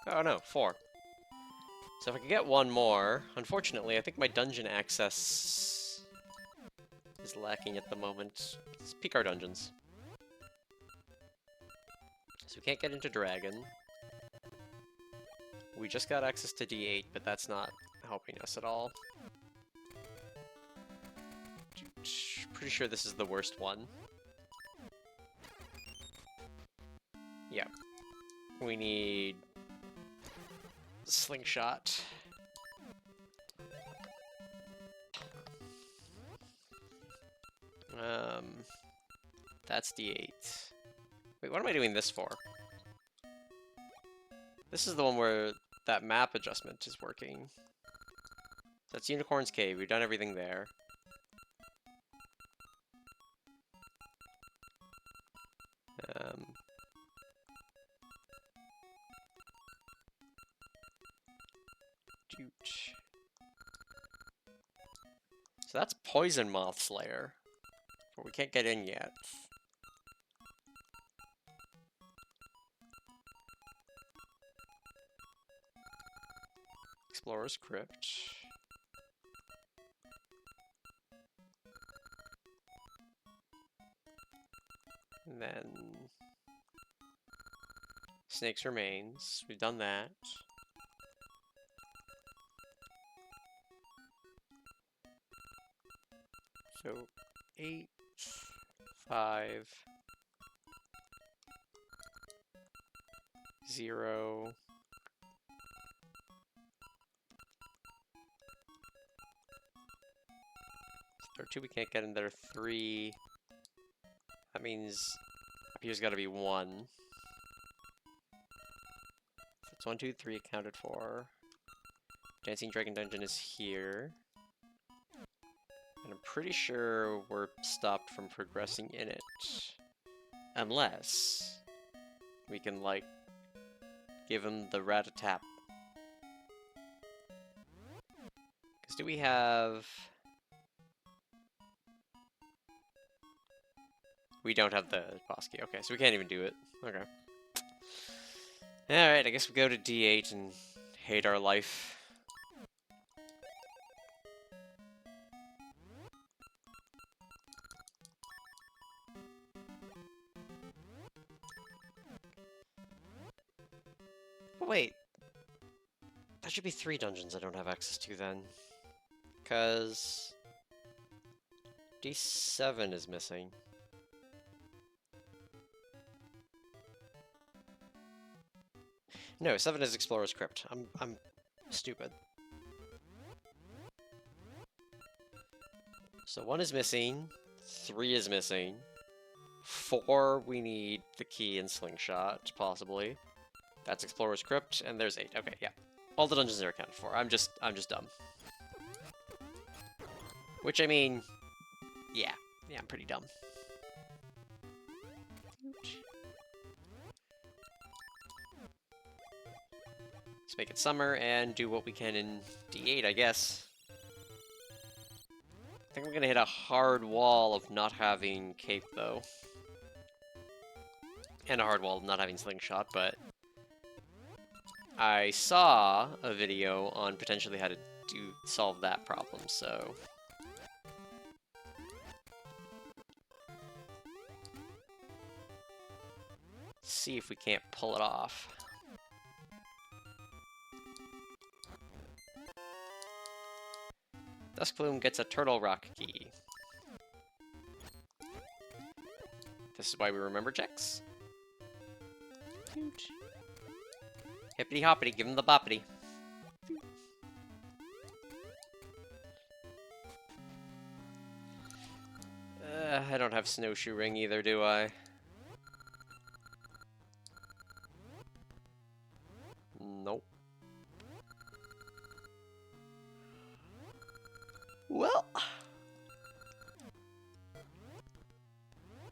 A: Oh no, 4. So if I could get one more, unfortunately, I think my dungeon access is lacking at the moment. Let's peek our dungeons. So we can't get into Dragon. We just got access to D8, but that's not helping us at all. Pretty sure this is the worst one. Yeah. We need Slingshot. That's D8. Wait, what am I doing this for? This is the one where that map adjustment is working. That's Unicorn's Cave. We've done everything there. So that's Poison Moth Slayer, but we can't get in yet. Explorer's Crypt. And then Snake's Remains. We've done that. So 8, 5, 0. There are 2 we can't get in there. 3. That means up here's got to be 1. That's 1, 2, 3 accounted for. Dancing Dragon Dungeon is here. And I'm pretty sure we're stopped from progressing in it. Unless we can, like, give him the rat-a-tap. Because do we have... We don't have the boss key. Okay, so we can't even do it. Okay. Alright, I guess we go to D8 and hate our life. Oh, wait. That should be 3 dungeons I don't have access to then. Because... D7 is missing. No, 7 is Explorer's Crypt. I'm stupid. So 1 is missing, 3 is missing, 4 we need the key and slingshot, possibly. That's Explorer's Crypt, and there's 8. Okay, yeah. All the dungeons are accounted for. I'm just dumb. Which, I mean, yeah. Yeah, I'm pretty dumb. Let's make it summer and do what we can in D8, I guess. I think I'm gonna hit a hard wall of not having cape, though. And a hard wall of not having slingshot, but... I saw a video on potentially how to solve that problem, so... see if we can't pull it off. Duskbloom gets a Turtle Rock key. This is why we remember checks. Hippity hoppity, give him the boppity. I don't have Snowshoe Ring either, do I? Nope. Well...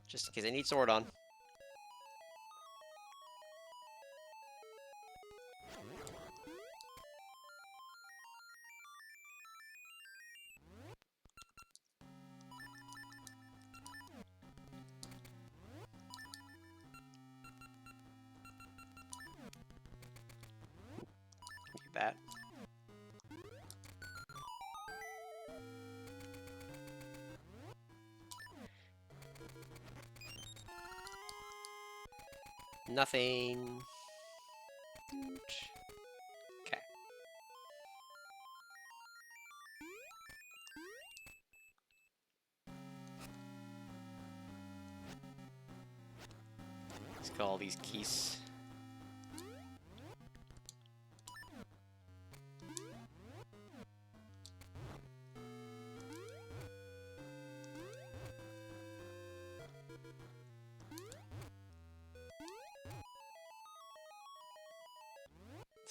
A: just in case I need Sword-On. That. Nothing. Okay. Let's call these keys.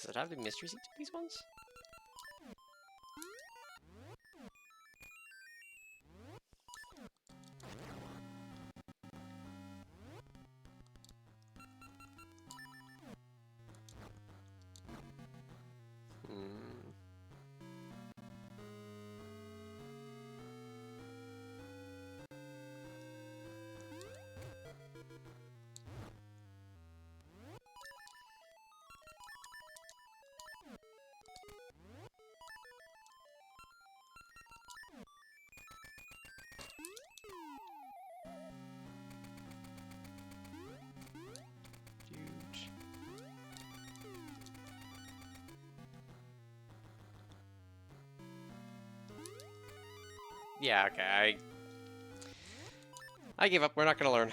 A: Does it have the mystery seats for these ones? Huge. Yeah, okay, I give up. We're not gonna learn.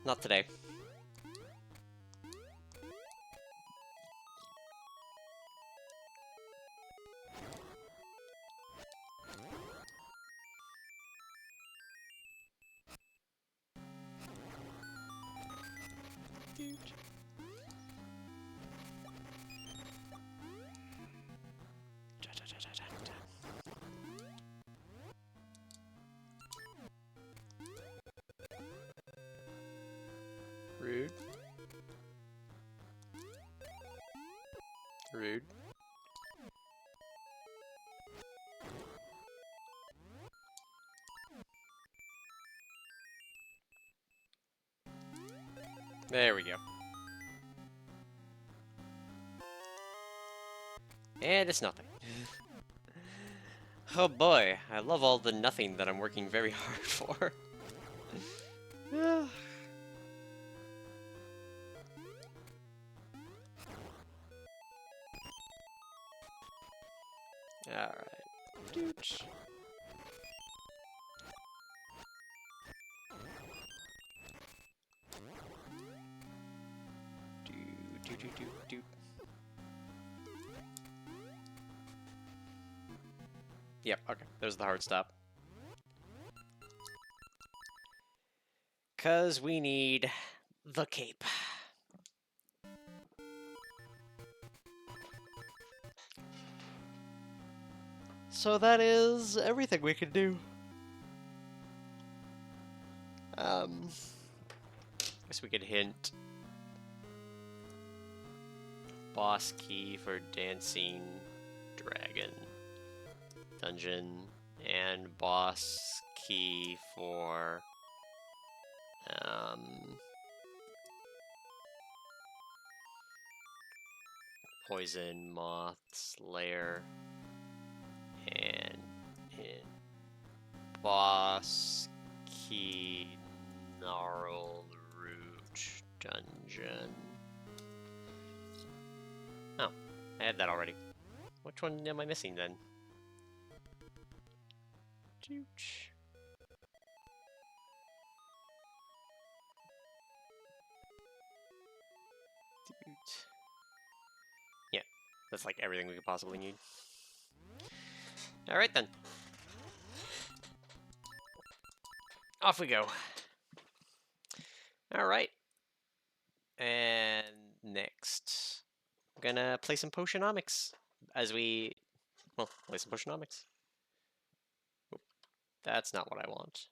A: Not today. Rude. Rude. There we go. And it's nothing. Oh boy, I love all the nothing that I'm working very hard for. Alright. Dooch. Do. Yep, okay. There's the hard stop. Because we need the cape. So that is everything we can do. Guess we could hint boss key for dancing dragon dungeon and boss key for poison moth's lair and in boss key gnarled root dungeon. Oh, I had that already. Which one am I missing then? Chooch. Yeah, that's like everything we could possibly need. Alright then. Off we go. Alright. And next, I'm gonna play some Potionomics as we, well, play some Potionomics. Oop, that's not what I want.